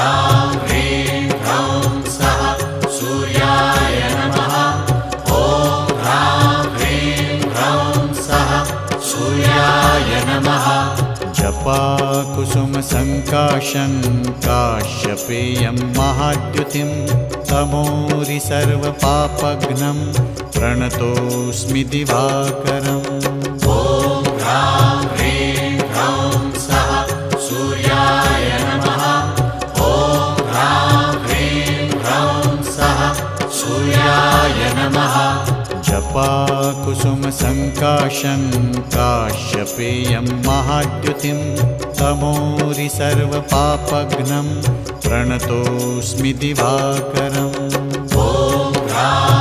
ह्रां ह्रीं ह्रौं सः सूर्याय नमः। ॐ ह्रां ह्रीं ह्रौं सः सूर्याय नमः। जपाकुसुमसङ्काशं काश्यपेयं महाद्युतिं तमोरि सर्वपापघ्नं प्रणतोऽस्मि दिवाकरम्। ॐ ह्रां ह्रीं ह्रौं सः सूर्याय नमः। ॐ ह्रां ह्रीं ह्रौं सः सूर्याय नमः। जपाकुसुमसङ्काशं काश्यपेयं महाद्युतिं तमोरि सर्वपापघ्नं प्रणतोऽस्मि दिवाकरम्। ॐ ह्रां